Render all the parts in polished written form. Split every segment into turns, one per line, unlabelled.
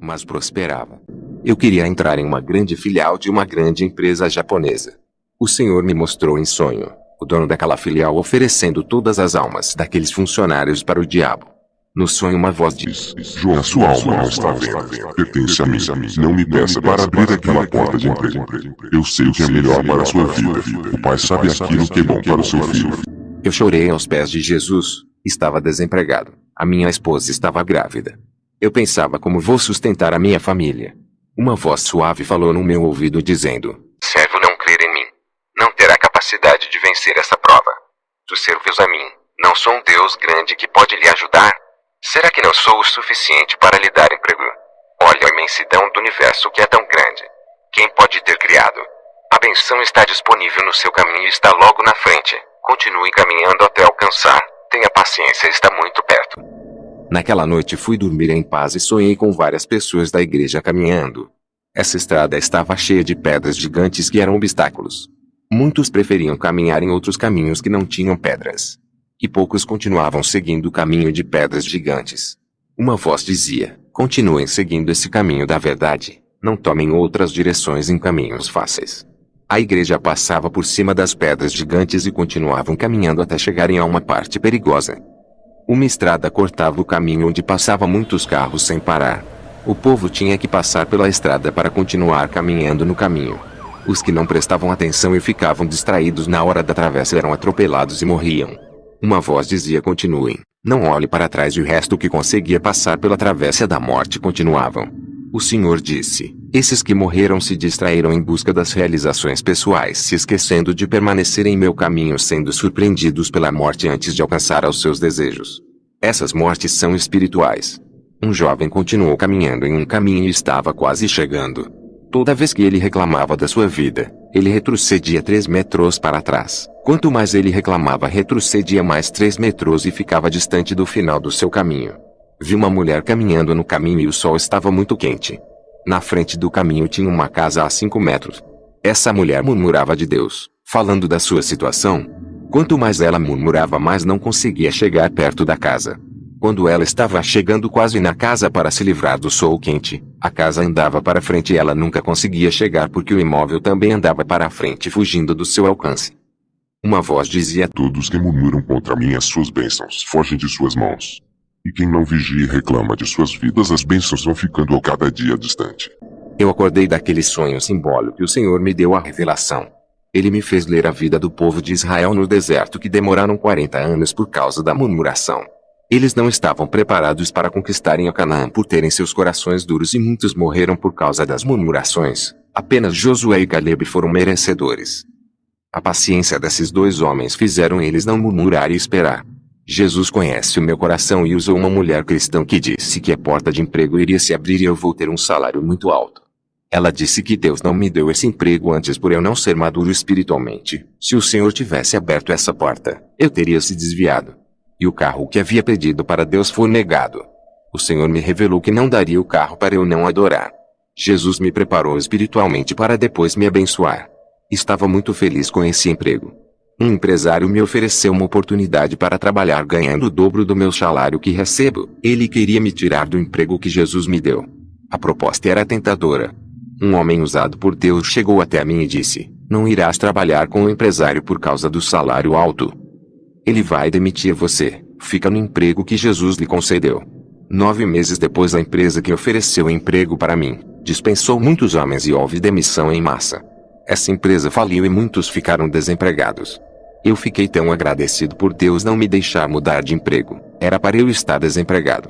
mas prosperava. Eu queria entrar em uma grande filial de uma grande empresa japonesa. O Senhor me mostrou em sonho o dono daquela filial oferecendo todas as almas daqueles funcionários para o diabo. No sonho uma voz disse:
João, sua alma não está vendo. Pertence a mim. Não me peça para abrir aquela porta de emprego. Eu sei o que é melhor para a sua vida. O Pai sabe aquilo que é bom para o seu filho.
Eu chorei aos pés de Jesus. Estava desempregado. A minha esposa estava grávida. Eu pensava como vou sustentar a minha família. Uma voz suave falou no meu ouvido dizendo: servo não crer em mim. Não terá capacidade de vencer essa prova. Tu serves a mim. Não sou um Deus grande que pode lhe ajudar? Será que não sou o suficiente para lhe dar emprego? Olha a imensidão do universo que é tão grande. Quem pode ter criado? A benção está disponível no seu caminho e está logo na frente. Continue caminhando até alcançar. Tenha paciência, está muito perto. Naquela noite fui dormir em paz e sonhei com várias pessoas da igreja caminhando. Essa estrada estava cheia de pedras gigantes que eram obstáculos. Muitos preferiam caminhar em outros caminhos que não tinham pedras. E poucos continuavam seguindo o caminho de pedras gigantes. Uma voz dizia: continuem seguindo esse caminho da verdade. Não tomem outras direções em caminhos fáceis. A igreja passava por cima das pedras gigantes e continuavam caminhando até chegarem a uma parte perigosa. Uma estrada cortava o caminho onde passavam muitos carros sem parar. O povo tinha que passar pela estrada para continuar caminhando no caminho. Os que não prestavam atenção e ficavam distraídos na hora da travessa eram atropelados e morriam. Uma voz dizia: continuem, não olhe para trás, e o resto que conseguia passar pela travessa da morte continuavam. O Senhor disse: esses que morreram se distraíram em busca das realizações pessoais, se esquecendo de permanecer em meu caminho, sendo surpreendidos pela morte antes de alcançar aos seus desejos. Essas mortes são espirituais. Um jovem continuou caminhando em um caminho e estava quase chegando. Toda vez que ele reclamava da sua vida, ele retrocedia 3 metros para trás. Quanto mais ele reclamava, retrocedia mais 3 metros e ficava distante do final do seu caminho. Vi uma mulher caminhando no caminho e o sol estava muito quente. Na frente do caminho tinha uma casa a 5 metros. Essa mulher murmurava de Deus, falando da sua situação. Quanto mais ela murmurava, mais não conseguia chegar perto da casa. Quando ela estava chegando quase na casa para se livrar do sol quente, a casa andava para frente e ela nunca conseguia chegar porque o imóvel também andava para frente, fugindo do seu alcance. Uma voz dizia:
todos que murmuram contra mim as suas bênçãos fogem de suas mãos. E quem não vigia e reclama de suas vidas, as bênçãos vão ficando a cada dia distante.
Eu acordei daquele sonho simbólico e o Senhor me deu a revelação. Ele me fez ler a vida do povo de Israel no deserto, que demoraram 40 anos por causa da murmuração. Eles não estavam preparados para conquistarem a Canaã por terem seus corações duros e muitos morreram por causa das murmurações. Apenas Josué e Caleb foram merecedores. A paciência desses 2 homens fizeram eles não murmurar e esperar. Jesus conhece o meu coração e usou uma mulher cristã que disse que a porta de emprego iria se abrir e eu vou ter um salário muito alto. Ela disse que Deus não me deu esse emprego antes por eu não ser maduro espiritualmente. Se o Senhor tivesse aberto essa porta, eu teria se desviado. E o carro que havia pedido para Deus foi negado. O Senhor me revelou que não daria o carro para eu não adorar. Jesus me preparou espiritualmente para depois me abençoar. Estava muito feliz com esse emprego. Um empresário me ofereceu uma oportunidade para trabalhar ganhando o dobro do meu salário que recebo. Ele queria me tirar do emprego que Jesus me deu. A proposta era tentadora. Um homem usado por Deus chegou até mim e disse: não irás trabalhar com o empresário por causa do salário alto. Ele vai demitir você. Fica no emprego que Jesus lhe concedeu. 9 meses depois, a empresa que ofereceu emprego para mim dispensou muitos homens e houve demissão em massa. Essa empresa faliu e muitos ficaram desempregados. Eu fiquei tão agradecido por Deus não me deixar mudar de emprego. Era para eu estar desempregado.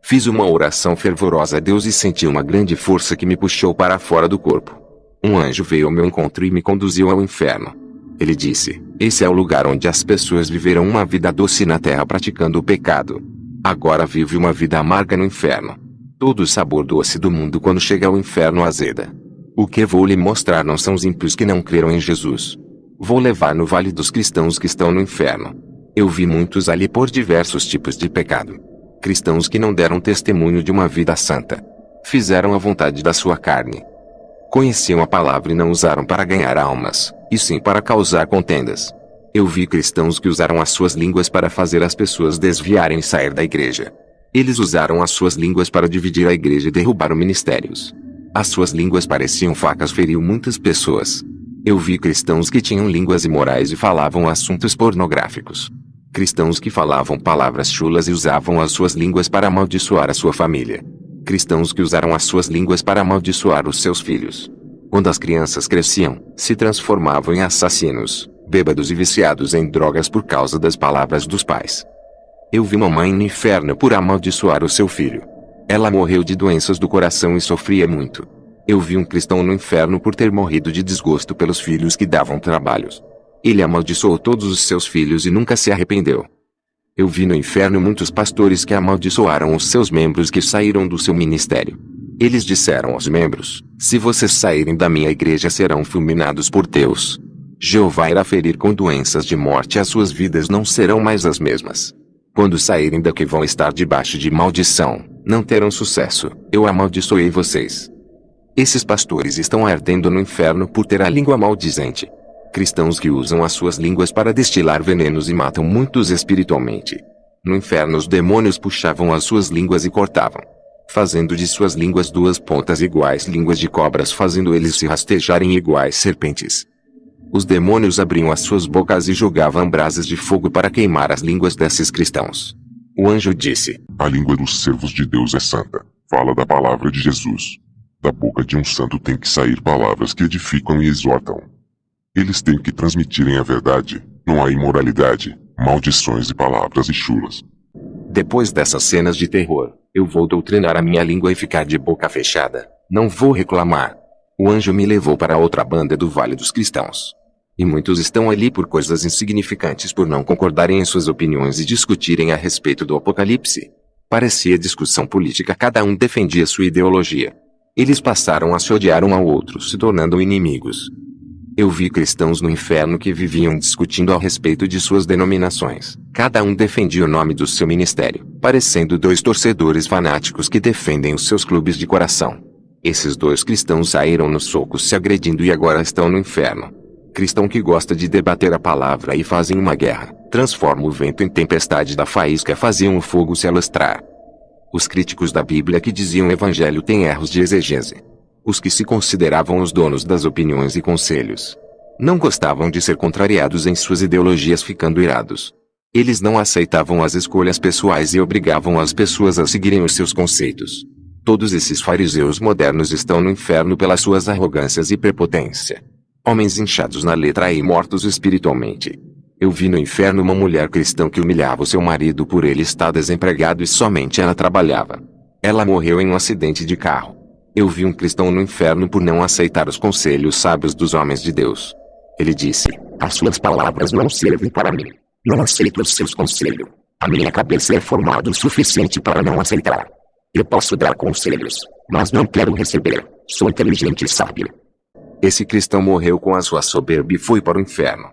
Fiz uma oração fervorosa a Deus e senti uma grande força que me puxou para fora do corpo. Um anjo veio ao meu encontro e me conduziu ao inferno. Ele disse: esse é o lugar onde as pessoas viverão uma vida doce na terra praticando o pecado. Agora vive uma vida amarga no inferno. Todo o sabor doce do mundo quando chega ao inferno azeda. O que vou lhe mostrar não são os ímpios que não creram em Jesus. Vou levar no vale dos cristãos que estão no inferno. Eu vi muitos ali por diversos tipos de pecado. Cristãos que não deram testemunho de uma vida santa. Fizeram a vontade da sua carne. Conheciam a palavra e não usaram para ganhar almas, e sim para causar contendas. Eu vi cristãos que usaram as suas línguas para fazer as pessoas desviarem e sair da igreja. Eles usaram as suas línguas para dividir a igreja e derrubaram ministérios. As suas línguas pareciam facas, feriam muitas pessoas. Eu vi cristãos que tinham línguas imorais e falavam assuntos pornográficos. Cristãos que falavam palavras chulas e usavam as suas línguas para amaldiçoar a sua família. Cristãos que usaram as suas línguas para amaldiçoar os seus filhos. Quando as crianças cresciam, se transformavam em assassinos, bêbados e viciados em drogas por causa das palavras dos pais. Eu vi uma mãe no inferno por amaldiçoar o seu filho. Ela morreu de doenças do coração e sofria muito. Eu vi um cristão no inferno por ter morrido de desgosto pelos filhos que davam trabalhos. Ele amaldiçoou todos os seus filhos e nunca se arrependeu. Eu vi no inferno muitos pastores que amaldiçoaram os seus membros que saíram do seu ministério. Eles disseram aos membros: se vocês saírem da minha igreja serão fulminados por Deus. Jeová irá ferir com doenças de morte, as suas vidas não serão mais as mesmas. Quando saírem daqui vão estar debaixo de maldição, não terão sucesso, eu amaldiçoei vocês. Esses pastores estão ardendo no inferno por ter a língua maldizente. Cristãos que usam as suas línguas para destilar venenos e matam muitos espiritualmente. No inferno os demônios puxavam as suas línguas e cortavam, fazendo de suas línguas duas pontas iguais línguas de cobras, fazendo eles se rastejarem iguais serpentes. Os demônios abriam as suas bocas e jogavam brasas de fogo para queimar as línguas desses cristãos. O anjo disse:
a língua dos servos de Deus é santa, fala da palavra de Jesus. Da boca de um santo tem que sair palavras que edificam e exortam. Eles têm que transmitirem a verdade, não há imoralidade, maldições e palavras e chulas.
Depois dessas cenas de terror, eu vou doutrinar a minha língua e ficar de boca fechada. Não vou reclamar. O anjo me levou para outra banda do Vale dos Cristãos. E muitos estão ali por coisas insignificantes, por não concordarem em suas opiniões e discutirem a respeito do Apocalipse. Parecia discussão política, cada um defendia sua ideologia. Eles passaram a se odiar um ao outro, se tornando inimigos. Eu vi cristãos no inferno que viviam discutindo a respeito de suas denominações. Cada um defendia o nome do seu ministério, parecendo dois torcedores fanáticos que defendem os seus clubes de coração. Esses dois cristãos saíram nos socos se agredindo e agora estão no inferno. Cristão que gosta de debater a palavra e fazem uma guerra, transforma o vento em tempestade, da faísca faziam o fogo se alastrar. Os críticos da Bíblia que diziam o evangelho têm erros de exegese. Os que se consideravam os donos das opiniões e conselhos não gostavam de ser contrariados em suas ideologias, ficando irados. Eles não aceitavam as escolhas pessoais e obrigavam as pessoas a seguirem os seus conceitos. Todos esses fariseus modernos estão no inferno pelas suas arrogâncias e prepotência. Homens inchados na letra e mortos espiritualmente. Eu vi no inferno uma mulher cristã que humilhava o seu marido por ele estar desempregado e somente ela trabalhava. Ela morreu em um acidente de carro. Eu vi um cristão no inferno por não aceitar os conselhos sábios dos homens de Deus. Ele disse: as suas palavras não servem para mim. Não aceito os seus conselhos. A minha cabeça é formada o suficiente para não aceitar. Eu posso dar conselhos, mas não quero receber. Sou inteligente e sábio. Esse cristão morreu com a sua soberba e foi para o inferno.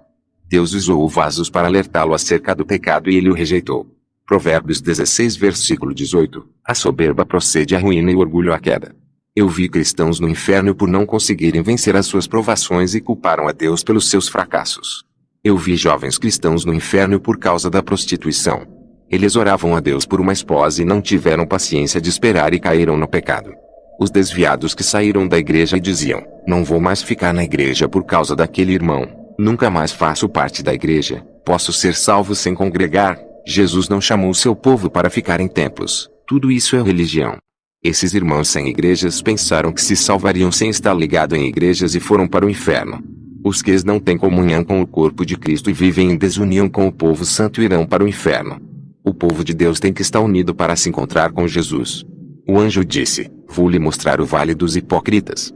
Deus usou vasos para alertá-lo acerca do pecado e ele o rejeitou. Provérbios 16, versículo 18. A soberba procede à ruína e o orgulho à queda. Eu vi cristãos no inferno por não conseguirem vencer as suas provações e culparam a Deus pelos seus fracassos. Eu vi jovens cristãos no inferno por causa da prostituição. Eles oravam a Deus por uma esposa e não tiveram paciência de esperar e caíram no pecado. Os desviados que saíram da igreja e diziam: não vou mais ficar na igreja por causa daquele irmão. Nunca mais faço parte da igreja. Posso ser salvo sem congregar. Jesus não chamou o seu povo para ficar em templos. Tudo isso é religião. Esses irmãos sem igrejas pensaram que se salvariam sem estar ligado em igrejas e foram para o inferno. Os que não têm comunhão com o corpo de Cristo e vivem em desunião com o povo santo irão para o inferno. O povo de Deus tem que estar unido para se encontrar com Jesus. O anjo disse: vou lhe mostrar o vale dos hipócritas.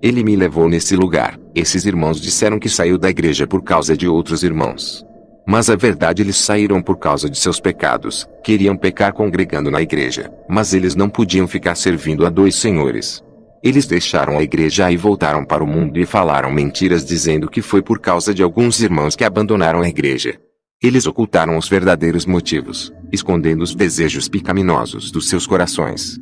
Ele me levou nesse lugar. Esses irmãos disseram que saiu da igreja por causa de outros irmãos. Mas a verdade, eles saíram por causa de seus pecados. Queriam pecar congregando na igreja, mas eles não podiam ficar servindo a dois senhores. Eles deixaram a igreja e voltaram para o mundo e falaram mentiras dizendo que foi por causa de alguns irmãos que abandonaram a igreja. Eles ocultaram os verdadeiros motivos, escondendo os desejos pecaminosos dos seus corações.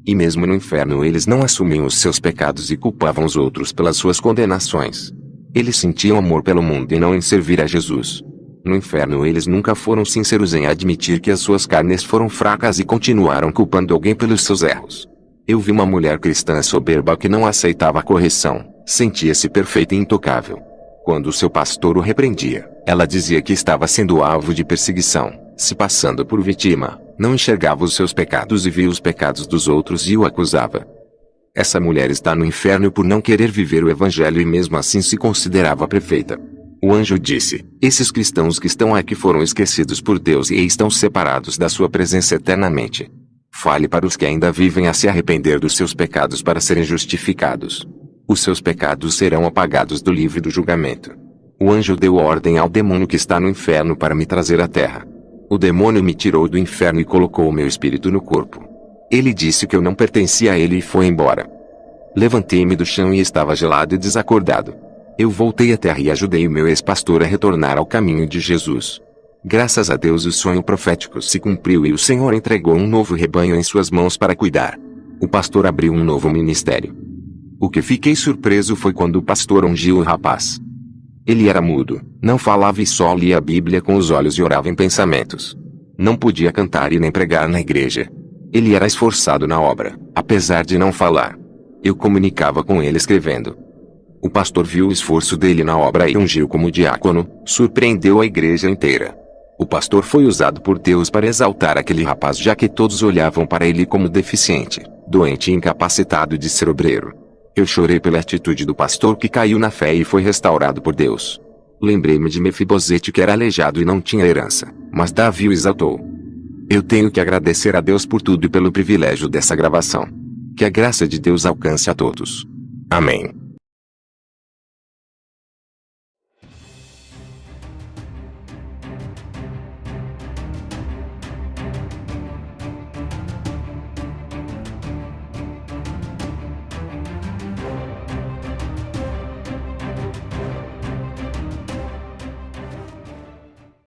E mesmo no inferno eles não assumiam os seus pecados e culpavam os outros pelas suas condenações. Eles sentiam amor pelo mundo e não em servir a Jesus. No inferno eles nunca foram sinceros em admitir que as suas carnes foram fracas e continuaram culpando alguém pelos seus erros. Eu vi uma mulher cristã soberba que não aceitava a correção, sentia-se perfeita e intocável. Quando seu pastor o repreendia, ela dizia que estava sendo alvo de perseguição, se passando por vítima, não enxergava os seus pecados e via os pecados dos outros e o acusava. Essa mulher está no inferno por não querer viver o evangelho e mesmo assim se considerava perfeita. O anjo disse: esses cristãos que estão aqui foram esquecidos por Deus e estão separados da sua presença eternamente. Fale para os que ainda vivem a se arrepender dos seus pecados para serem justificados. Os seus pecados serão apagados do livro do julgamento. O anjo deu ordem ao demônio que está no inferno para me trazer à terra. O demônio me tirou do inferno e colocou o meu espírito no corpo. Ele disse que eu não pertencia a ele e foi embora. Levantei-me do chão e estava gelado e desacordado. Eu voltei à terra e ajudei o meu ex-pastor a retornar ao caminho de Jesus. Graças a Deus o sonho profético se cumpriu e o Senhor entregou um novo rebanho em suas mãos para cuidar. O pastor abriu um novo ministério. O que fiquei surpreso foi quando o pastor ungiu o rapaz. Ele era mudo, não falava e só lia a Bíblia com os olhos e orava em pensamentos. Não podia cantar e nem pregar na igreja. Ele era esforçado na obra, apesar de não falar. Eu comunicava com ele escrevendo. O pastor viu o esforço dele na obra e ungiu como diácono, surpreendeu a igreja inteira. O pastor foi usado por Deus para exaltar aquele rapaz, já que todos olhavam para ele como deficiente, doente e incapacitado de ser obreiro. Eu chorei pela atitude do pastor que caiu na fé e foi restaurado por Deus. Lembrei-me de Mefibosete, que era aleijado e não tinha herança, mas Davi o exaltou. Eu tenho que agradecer a Deus por tudo e pelo privilégio dessa gravação. Que a graça de Deus alcance a todos. Amém.